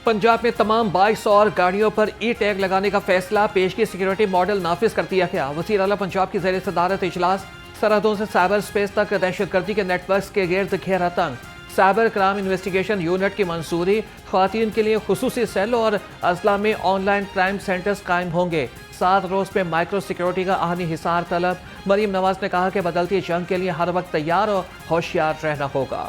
पंजाब में तमाम बाइक्स और गाड़ियों पर ई टैग लगाने का फैसला पेशगी सिक्योरिटी मॉडल नाफिज कर दिया गया। वज़ीर आला पंजाब की ज़ेर सदारत इजलास सरहदों से साइबर स्पेस तक दहशतगर्दी के नेटवर्क के गिर्द घेरा तंग, साइबर क्राइम इन्वेस्टिगेशन यूनिट की मंसूरी, ख्वातीन के लिए खुसूसी सेल और अजला में ऑनलाइन क्राइम सेंटर्स कायम होंगे। 7 रोज में माइक्रो सिक्योरिटी का आहनी हिसार तलब। मरीम नवाज ने कहा कि बदलती जंग के लिए हर वक्त तैयार और होशियार रहना होगा।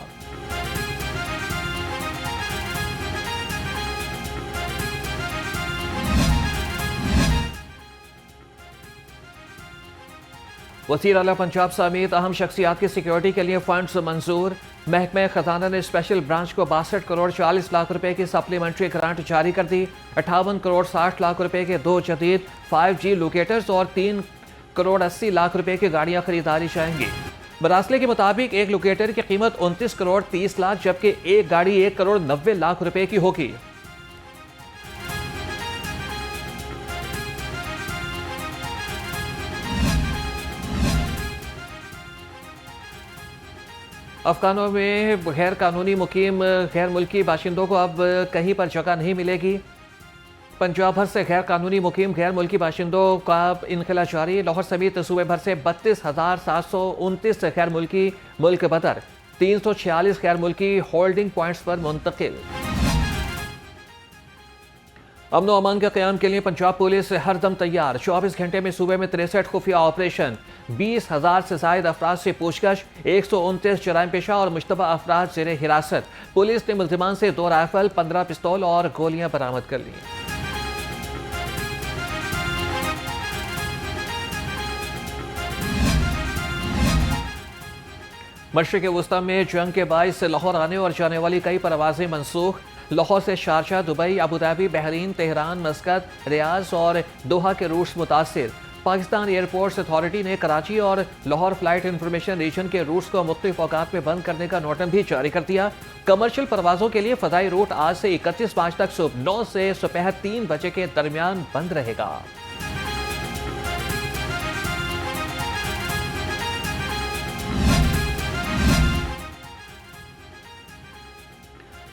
वज़ीर आला पंजाब समेत अहम शख्सियात की सिक्योरिटी के लिए फंड्स मंजूर। महकमा खजाना ने स्पेशल ब्रांच को 62 करोड़ 40 लाख रुपए की सप्लीमेंट्री ग्रांट जारी कर दी। 58 करोड़ 60 लाख रुपए के 2 जदीद 5G लोकेटर्स और 3 करोड़ 80 लाख रुपए की गाड़ियां खरीदारी जाएंगी। मरासले के मुताबिक एक लोकेटर की कीमत 29 करोड़ 30 लाख जबकि एक गाड़ी 1 करोड़ 90 लाख रुपए की होगी। अफगानों में गैर कानूनी मुकीम गैर मुल्की बाशिंदों को अब कहीं पर जगह नहीं मिलेगी। पंजाब भर से गैर कानूनी मुकीम गैर मुल्की बाशिंदों का इनखला जारी। लाहौर समेत सूबे भर से 32,729 गैर मुल्की मुल्क बदर, 346 गैर मुल्की होल्डिंग पॉइंट्स पर मुंतकिल। अमन अमान के क़याम के लिए पंजाब पुलिस हरदम तैयार। 24 घंटे में सूबे में 63 खुफिया ऑपरेशन, 20,000 से जायद अफराद से पूछताछ, 129 जराइम पेशा और मुश्तबा अफराद ज़ेर हिरासत। पुलिस ने मुल्जिमान से 2 राइफल, 15 पिस्तौल और गोलियां बरामद कर ली। मशरिक़ वुस्ता में जंग के बाइस लाहौर आने और जाने वाली कई परवाजें मनसूख। लाहौर से Sharjah, Dubai, Abu Dhabi, Bahrain, Tehran, Muscat, Riyadh और दोहा के रूट्स मुतासिर। पाकिस्तान एयरपोर्ट्स अथॉरिटी ने कराची और लाहौर फ्लाइट इंफॉर्मेशन रीजन के रूट्स को मुख्तलिफ औकात में बंद करने का नोटिस भी जारी कर दिया। कमर्शियल परवाजों के लिए फ़ज़ाई रूट आज से 31 मार्च तक सुबह 9 से दोपहर 3 बजे के दरमियान बंद रहेगा।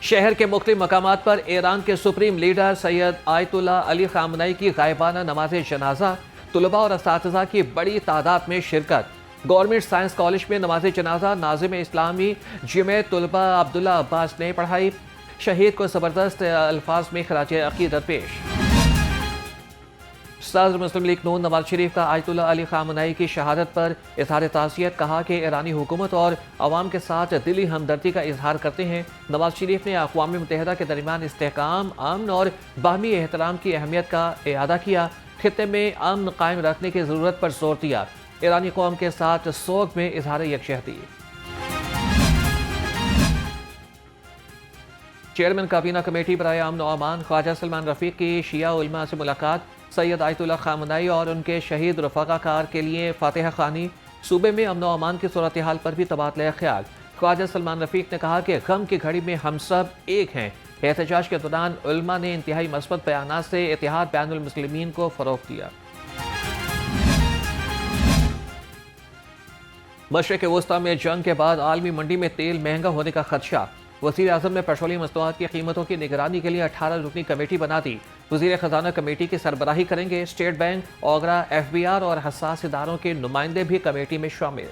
शहर के मुख्तलिफ मकामात पर ईरान के supreme leader Syed Ayatollah Ali खामनई की गायबाना नमाज जनाजा, तुलबा और असातिज़ा की बड़ी तादाद में शिरकत। गवर्नमेंट साइंस कॉलेज में नमाज जनाजा नाज़िम इस्लामी जमीयत तुलबा अब्दुल्ला अब्बास ने पढ़ाई। शहीद को ज़बरदस्त अल्फाज में खराज अकीदत पेश। सदर मुस्लिम लीग नून नवाज शरीफ का आयतुल्लाह अली खामनई की शहादत पर इजहार ताज़ियत। कहा कि ईरानी हुकूमत और अवाम के साथ दिली हमदर्दी का इजहार करते हैं। नवाज शरीफ ने अक़वाम मुत्तहिदा के दरमियान इस्तेहकाम, अमन और बाहमी एहतराम की अहमियत का इआदा किया। खित्ते में अमन कायम रखने की ज़रूरत पर जोर दिया। ईरानी कौम के साथ सोग में इजहार यकजहती। चेयरमैन काबीना कमेटी बराए अमन और अमान ख्वाजा सलमान रफ़ीक की शिया उलमा से मुलाकात। सैयद आयतुल्लाह खामनई और उनके शहीद रफ़ाकार के लिए फातिहा खानी। सूबे में अमन और अमान की सूरत हाल पर भी तबादला ख्याल। ख्वाजा सलमान रफ़ीक ने कहा कि गम की घड़ी में हम सब एक हैं। एहतजाज के दौरान उलमा ने इंतहाई मस्बत बयानात से इत्तेहाद बैनुल मुस्लिमीन को फ़रोग़ दिया। मशरिक़ वुस्ता में जंग के बाद आलमी मंडी में तेल महंगा होने का खदशा। वज़ीर आज़म ने पेट्रोलियम मस्तूआत की कीमतों की निगरानी के लिए 18 रुकनी कमेटी बना दी। वज़ीर ख़जाना कमेटी की सरबराही करेंगे। स्टेट बैंक, ओगरा, FBR और हसास इदारों के नुमाइंदे भी कमेटी में शामिल।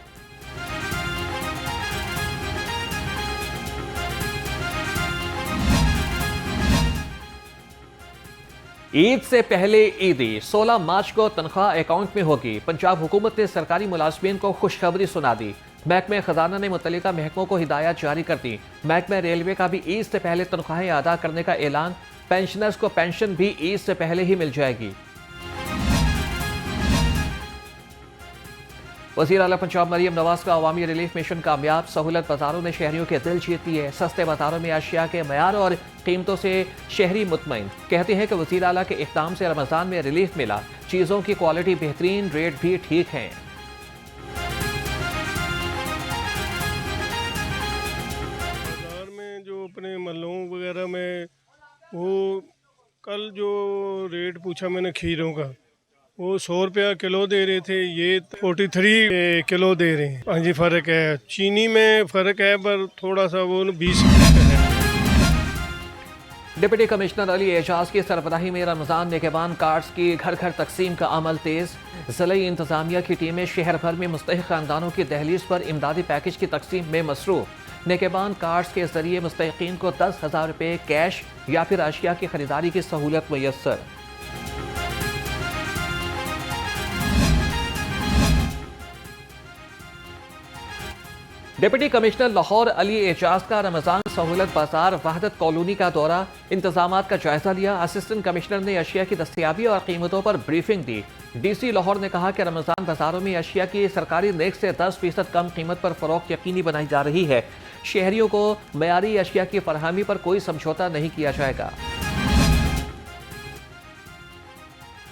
ईद से पहले ईदी 16 मार्च को तनख्वाह अकाउंट में होगी। पंजाब हुकूमत ने सरकारी मुलाजमीन को खुशखबरी सुना दी। महकमा खजाना ने मुतल्लिका महकमों को हिदायत जारी कर दी। महकमा रेलवे का भी ईद से पहले तनख्वाहें अदा करने का ऐलान। पेंशनर्स को पेंशन भी ईद से पहले ही मिल जाएगी। वज़ीर आला पंजाब मरीम नवाज का अवामी रिलीफ मिशन कामयाब। सहूलत बाजारों ने शहरियों के दिल जीत लिए। सस्ते बाजारों में अशिया के मयार और कीमतों से शहरी मुतमईन। कहते हैं कि वज़ीर आला के इक़दाम से रमज़ान में रिलीफ मिला। चीज़ों की क्वालिटी बेहतरीन, रेट भी ठीक हैं। अपने मल्लों वगैरह में वो कल जो रेट पूछा मैंने खीरों का, वो 100 रुपया किलो दे रहे थे, ये 43 किलो दे रहे हैं। हाँ जी, फ़र्क है। चीनी में फ़र्क है पर थोड़ा सा वो 20 है। डिप्टी कमिश्नर अली एजाज की सरबराही में रमजान निगहबान कार्ड्स की घर घर तकसीम का अमल तेज। ज़िले इंतजामिया की टीमें शहर भर में मुस्तहिक खानदानों की दहलीज पर इमदादी पैकेज की तकसीम में मसरूफ। निगहबान कार्ड्स के जरिए मुस्तहिकीन को 10,000 रुपये कैश या फिर अशिया की खरीदारी की सहूलत मुयस्सर। डिप्टी कमिश्नर लाहौर अली एजाज का रमजान सहूलत बाजार वहदत कॉलोनी का दौरा, इंतजामात का जायजा लिया। असिस्टेंट कमिश्नर ने अशिया की दस्तयाबी और कीमतों पर ब्रीफिंग दी। डीसी लाहौर ने कहा कि रमजान बाजारों में अशिया की सरकारी नेक से 10% कम कीमत पर फरोख्त यकीनी बनाई जा रही है। शहरियों को मयारी अशिया की फरहमी पर कोई समझौता नहीं किया जाएगा।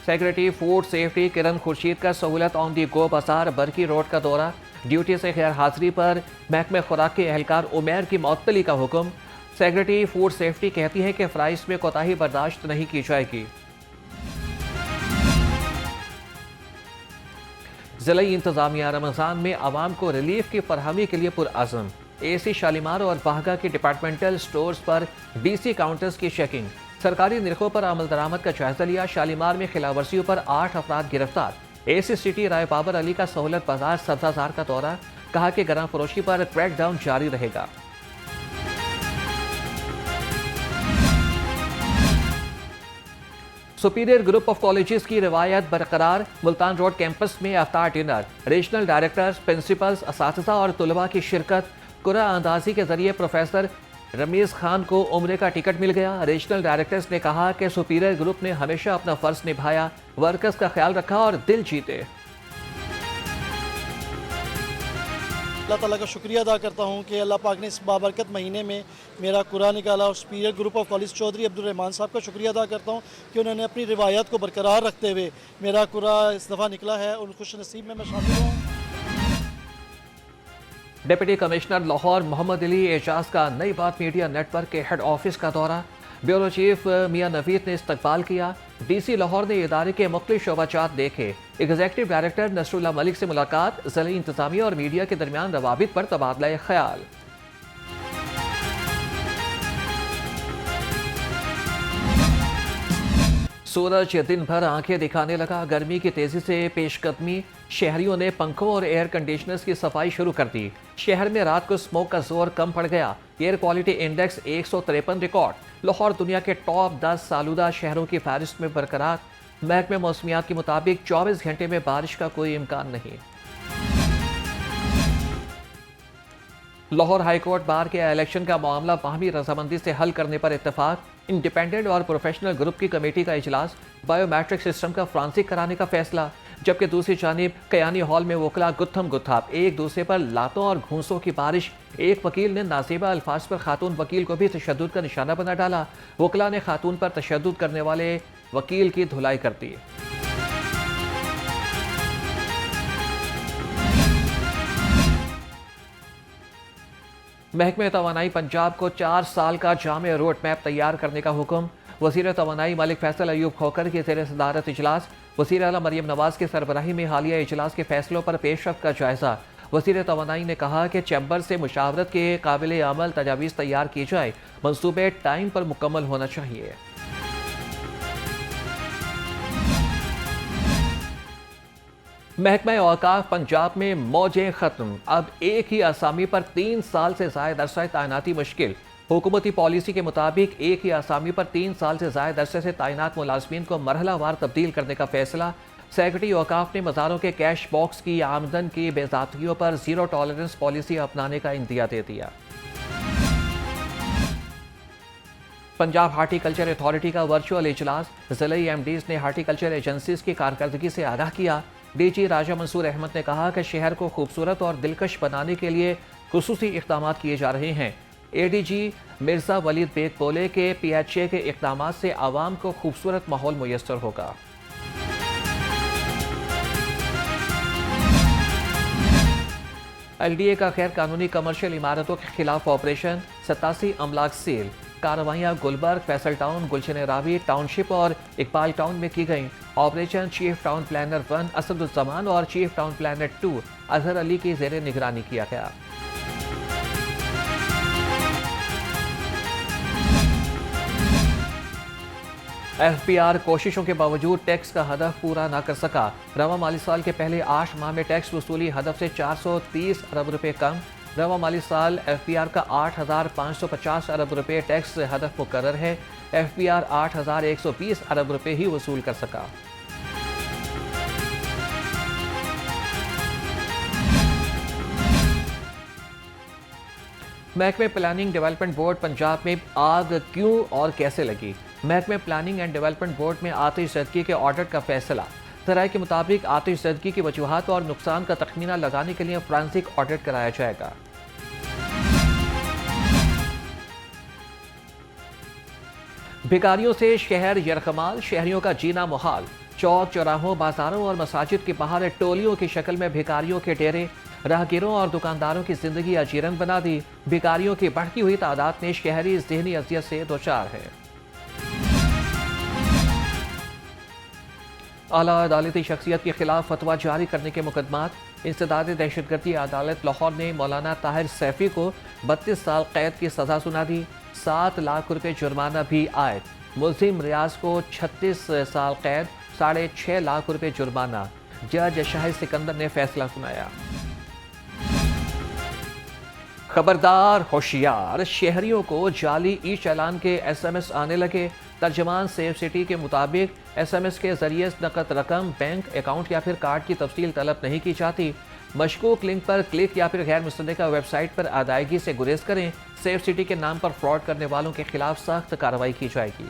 सेक्रेटरी फूड सेफ्टी किरण खुर्शीद का सहूलत ऑन दी गो बाजार बरकी रोड का दौरा, ड्यूटी से गैर हाजिरी पर महकमे खुराक के एहलकार उमैर की मअतली का हुक्म। सेक्रेटरी फूड सेफ्टी कहती है कि फ्राइज में कोताही बर्दाश्त नहीं की जाएगी। जिला इंतजामिया रमजान में आवाम को रिलीफ की फरहमी के लिए पुरअज़म। AC शालीमार और बाहगा के डिपार्टमेंटल स्टोर्स पर DC काउंटर्स की चेकिंग। सरकारी निरखों पर अमल दरामद का जायजा लिया। शालीमार में खिलाफवर्जियों पर 8 अफराद गिरफ्तार। AC सिटी राय बाबर अली का सहूलत बाजार सब्जाजार का दौरा, कहा कि गरम फरोशी पर क्रैकडाउन जारी रहेगा। सुपीरियर ग्रुप ऑफ कॉलेजेस की रिवायत बरकरार, मुल्तान रोड कैंपस में अफ्तार डिनर। रीजनल डायरेक्टर्स, प्रिंसिपल्स, असातिज़ा और तुलबा की शिरकत। कुरा अंदाजी के जरिए प्रोफेसर रमीज खान को उम्रे का टिकट मिल गया। रीजनल डायरेक्टर्स ने कहा कि सुपीरियर ग्रुप ने हमेशा अपना फर्ज निभाया, वर्कर्स का ख्याल रखा और दिल जीते। अल्लाह ताला का शुक्रिया अदा करता हूँ कि अल्लाह पाक ने इस बाबरकत महीने में मेरा कुरा निकाला। और superior group of college Chaudhary Abdul Rahman Sahab का शुक्रिया अदा करता हूँ कि उन्होंने अपनी रिवायत को बरकरार रखते हुए मेरा कुरा इस दफ़ा निकला है। उन खुश नसीब में मैं शामिल हूँ। डिप्टी कमिश्नर लाहौर मोहम्मद अली एजाज का नई बात मीडिया नेटवर्क के हेड ऑफिस का दौरा, ब्यूरो चीफ मियां नवीद ने इस्तकबाल किया। DC लाहौर ने इदारे के मुख्तलिफ शोबाजात देखे। एग्जीक्यूटिव डायरेक्टर नसरुल्लाह मलिक से मुलाकात, ज़िले इंतजामिया और मीडिया के दरमियान रवाबित पर तबादला ख्याल। सूरज दिन भर आंखें दिखाने लगा, गर्मी की तेजी से पेशकदमी। शहरियों ने पंखों और एयर कंडीशनर्स की सफाई शुरू कर दी। शहर में रात को स्मोक का जोर कम पड़ गया। Air quality index 153 record. Lahore दुनिया के टॉप 10 सालूदा शहरों की फहरिस्त में बरकरार। महकमे मौसमियात के मुताबिक 24 घंटे में बारिश का कोई इम्कान नहीं। लाहौर हाईकोर्ट बार के इलेक्शन का मामला बाहमी रजामंदी से हल करने पर इत्तेफाक। इंडिपेंडेंट और प्रोफेशनल ग्रुप की कमेटी का इजलास, बायोमेट्रिक सिस्टम का फ्रांसिक कराने का फैसला। जबकि दूसरी जानिब कयानी हॉल में वकला गुत्थम गुत्थाप, एक दूसरे पर लातों और घूंसों की बारिश। एक वकील ने नाजेबा अल्फाज पर खातून वकील को भी तशद्दुद का निशाना बना डाला। वकला ने खातून पर तशद्दुद करने वाले वकील की धुलाई कर दी। महकमे तवानाई पंजाब को 4 साल का जामे रोड मैप तैयार करने का हुक्म। वज़ीर तवानाई मलिक फैसल अयूब खोकर की ज़ेर सदारत इजलास। वज़ीर आला मरियम नवाज की सरबराही में हालिया इजलास के फैसलों पर पेशरफ्त का जायजा। वज़ीर तवानाई ने कहा कि चैम्बर से मुशावरत के काबिल अमल तजावीज़ तैयार की जाए। मनसूबे टाइम पर मुकम्मल होना चाहिए। महकमा औकाफ पंजाब में मौजें खत्म। अब एक ही आसामी पर 3 साल से जायद अरसा तैनाती मुश्किल। हुकूमती पॉलिसी के मुताबिक एक ही आसामी पर 3 साल से जायद अरसे से तैनात मुलाजमीन को मरहलावार तब्दील करने का फैसला। सेक्रेटरी औकाफ ने मज़ारों के कैश बॉक्स की आमदन की बेज़ातियों पर जीरो टॉलरेंस पॉलिसी अपनाने का इंदिया दे दिया। पंजाब हार्टिकल्चर अथॉरिटी का वर्चुअल इजलास, ज़िले MDs ने हार्टिकल्चर एजेंसीज की कारकर्दगी से आगाह किया। DG राजा मंसूर अहमद ने कहा कि शहर को खूबसूरत और दिलकश बनाने के लिए खुसूसी इक़दाम किए जा रहे हैं। ADG मिर्ज़ा वलीद बेग बोले के PHA के इक़दाम से आवाम को खूबसूरत माहौल मुयस्सर होगा। LDA का गैर कानूनी कमर्शियल इमारतों के खिलाफ ऑपरेशन, 87 अमलाक सील। कार्रवाइयाँ गुलबर्ग, फैसल टाउन, गुलशन रावी टाउनशिप और इकबाल टाउन में की गईं। Operation chief town planner 1 Asaduzzaman और chief town planner 2 Azhar Ali की ज़ेरे निगरानी किया गया। एफबीआर कोशिशों के बावजूद टैक्स का हदफ पूरा न कर सका। रवा माली साल के पहले 8 माह में टैक्स वसूली हदफ से 430 अरब रुपए कम। रवा माली साल एफबीआर का 8,550 अरब रुपए टैक्स हदफ मुकर्रर है। एफबीआर 8,120 अरब रुपए ही वसूल कर सका। महकमे प्लानिंग डेवलपमेंट बोर्ड पंजाब में आग क्यों और कैसे लगी? महकमे प्लानिंग एंड डेवलपमेंट बोर्ड में आतिशज़दगी के ऑडिट का फैसला। ज़राए के मुताबिक आतिशज़दगी की वजूहात और नुकसान का तखमीना लगाने के लिए फ्रांसिक ऑडिट कराया जाएगा। भिखारियों से शहर यरकमाल, शहरियों का जीना मुहाल। चौक चौराहों, बाजारों और मसाजिद के बाहर टोलियों की शक्ल में भिखारियों के डेरे राहगीरों और दुकानदारों की जिंदगी अजीरन बना दी। भिखारियों की बढ़ती हुई तादाद में शहरी ज़हनी अजियत से दोचार है। आला अदालती शख्सियत के खिलाफ फतवा जारी करने के मुकदमात। इंसदाद दहशतगर्दी अदालत लाहौर ने मौलाना ताहिर सैफी को 32 साल कैद की सजा सुना दी। 7 लाख रुपए जुर्माना भी आयद। मुलजिम रियाज को 36 साल कैद, 6.5 लाख रुपए जुर्माना। जज शाहिद सिकंदर ने फैसला सुनाया। खबरदार, होशियार, शहरियों को जाली ई चालान के SMS आने लगे। तर्जमान सेफ सिटी के मुताबिक SMS के जरिए नकद रकम, बैंक अकाउंट या फिर कार्ड की तफसील तलब नहीं की जाती। मशकूक लिंक पर क्लिक या फिर गैर मुस्तहक़ा वेबसाइट पर अदायगी से गुरेज करें। सेफ सिटी के नाम पर फ्रॉड करने वालों के खिलाफ सख्त कार्रवाई की जाएगी।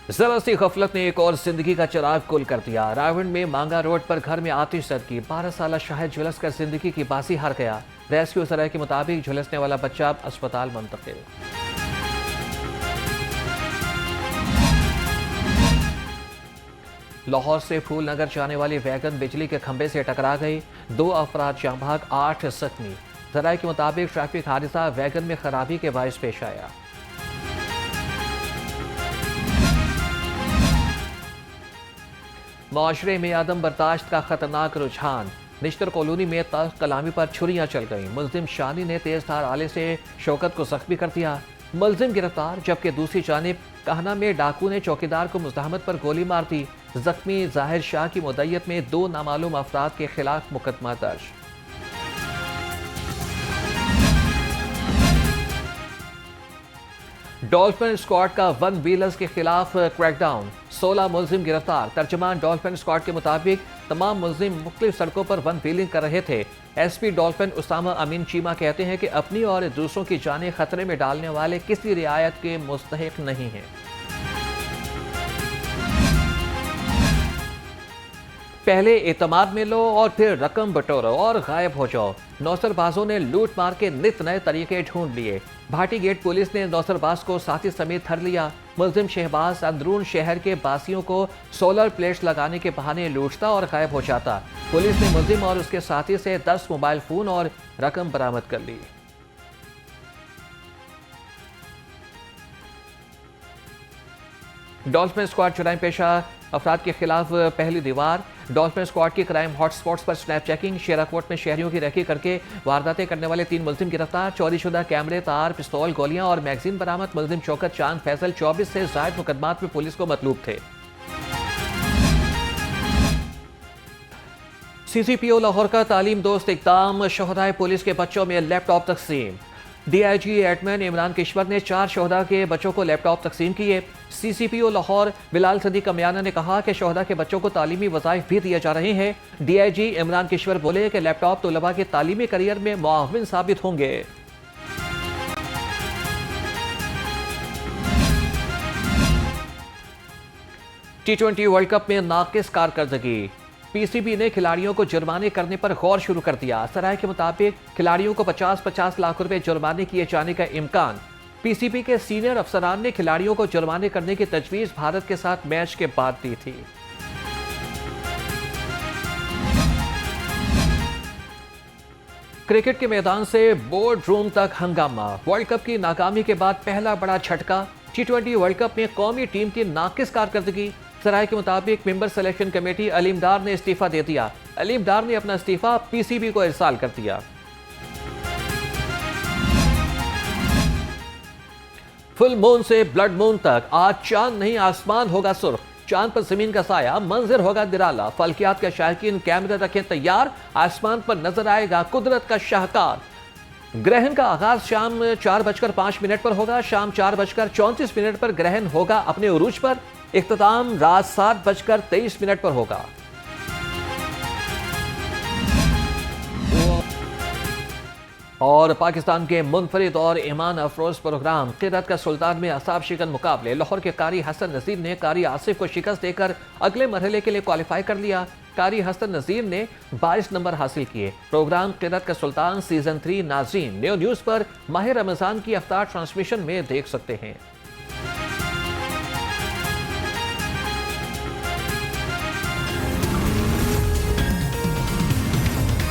जरा सी गफलत ने एक और जिंदगी का चिराग गुल कर दिया। रावण में मांगा रोड पर घर में आतिशज़दगी। 12 साल शाहिद झुलस कर जिंदगी की बाजी हार गया। रेस्क्यू ज़राए के मुताबिक झुलसने वाला बच्चा अब अस्पताल मुंतकिल। लाहौर से फूल नगर जाने वाली वैगन बिजली के खंभे से टकरा गई। 2 अफराद जाँ भाग, 8 जख्मी। ज़राए के मुताबिक ट्रैफिक हादसा वैगन में खराबी के बायस पेश आया। माशरे में आदम बर्दाश्त का खतरनाक रुझान। निश्तर कॉलोनी में तल्ख कलामी पर छुरियां चल गईं। मुलजिम शानी ने तेज धार आले से शौकत को जख्मी कर दिया। मुलजिम गिरफ्तार, जबकि दूसरी जानिब कहना में डाकू ने चौकीदार को मुज़ाहमत पर गोली मार दी। जख्मी जाहिर शाह की मुद्दत में 2 नामालूम अफराद के खिलाफ मुकदमा दर्ज। डॉल्फिन स्क्वाड का 1 व्हीलर्स के खिलाफ क्रैकडाउन। 16 मुलजिम गिरफ्तार। तर्जमान डॉल्फिन स्क्वाड के मुताबिक तमाम मुलजिम मुख्तलिफ सड़कों पर 1 व्हीलिंग कर रहे थे। SP डॉल्फिन उसामा अमीन चीमा कहते हैं कि अपनी और दूसरों की जानें खतरे में डालने वाले किसी रियायत के मुस्तहिक नहीं हैं। पहले एतमाद में लो और फिर रकम बटोरो और गायब हो जाओ। नौसरबाजों ने लूट मार के नित नए तरीके ढूंढ लिए। भाटी गेट पुलिस ने नौसरबाज को साथी समेत धर लिया। मुलजिम शहबाज अंदरून शहर के बासियों को सोलर प्लेट्स लगाने के बहाने लूटता और गायब हो जाता। पुलिस ने मुलजिम और उसके साथी से 10 मोबाइल फोन और रकम बरामद कर ली। डॉल्फिन स्क्वाड जुराइम पेशा अफराद के खिलाफ पहली दीवार। डॉल्फिन स्क्वाड की क्राइम हॉटस्पॉट्स पर स्नैप चेकिंग। शेराकोट में शहरियों की रेकी करके वारदातें करने वाले 3 मुलजिम गिरफ्तार। चोरीशुदा कैमरे, तार, पिस्तौल, गोलियां और मैगजीन बरामद। मुलजिम शौकत चांद फैसल 24 से जायद मुकदमात में पुलिस को मतलूब थे। CCPO लाहौर का तालीम दोस्त इक़दाम। शोहदाए पुलिस के बच्चों में लैपटॉप तकसीम। DIG एडमिन इमरान किश्वर ने 4 शोहदा के बच्चों को लैपटॉप तकसीम किए। CCPO लाहौर बिलाल सदीक कमियाना ने कहा कि शोहदा के बच्चों को तालीमी वज़ाइफ भी दिए जा रहे हैं। DIG इमरान किश्वर बोले कि लैपटॉप तलबा के तालीमी करियर में मुआविन साबित होंगे। T20 वर्ल्ड कप में नाकिस कारकर्दगी। PCB ने खिलाड़ियों को जुर्माने करने पर गौर शुरू कर दिया। सराय के मुताबिक खिलाड़ियों को 50-50 लाख रुपए जुर्माने किए जाने का इम्कान। PCB के सीनियर अफसरान ने खिलाड़ियों को जुर्माने करने की तजवीज भारत के साथ मैच के बाद दी थी। क्रिकेट के मैदान से बोर्ड रूम तक हंगामा। वर्ल्ड कप की नाकामी के बाद पहला बड़ा झटका। T20 वर्ल्ड कप में कौमी टीम की नाकिस कारकर्दगी। सराय के मुताबिक मेंबर सिलेक्शन कमेटी अलीम डार ने इस्तीफा दे दिया। अलीम डार ने अपना इस्तीफा PCB को इरसाल कर दिया। फुल मून से ब्लड मून तक आज चांद नहीं आसमान होगा सुर्ख, चांद पर जमीन का साया, मंजर होगा निराला। फल्कियात के शायकीन कैमरे रखें तैयार, आसमान पर नजर आएगा कुदरत का शाहकार। ग्रहण का आगाज शाम 4:05 पर होगा। शाम 4:34 पर ग्रहण होगा अपने उरूज पर। इख्तिताम रात 7:23 पर होगा। और पाकिस्तान के मुनफरिद और ईमान अफरोज प्रोग्राम क़िरात का सुल्तान में असाब शिकन मुकाबले, लाहौर के कारी हसन नज़ीर ने कारी आसिफ को शिकस्त देकर अगले मरहले के लिए क्वालिफाई कर लिया। कारी हसन नज़ीर ने 22 नंबर हासिल किए। प्रोग्राम क़िरात का सुल्तान सीजन 3 नाज़रीन न्यू न्यूज़ पर माह रमज़ान की अफ्तार ट्रांसमिशन में देख सकते हैं।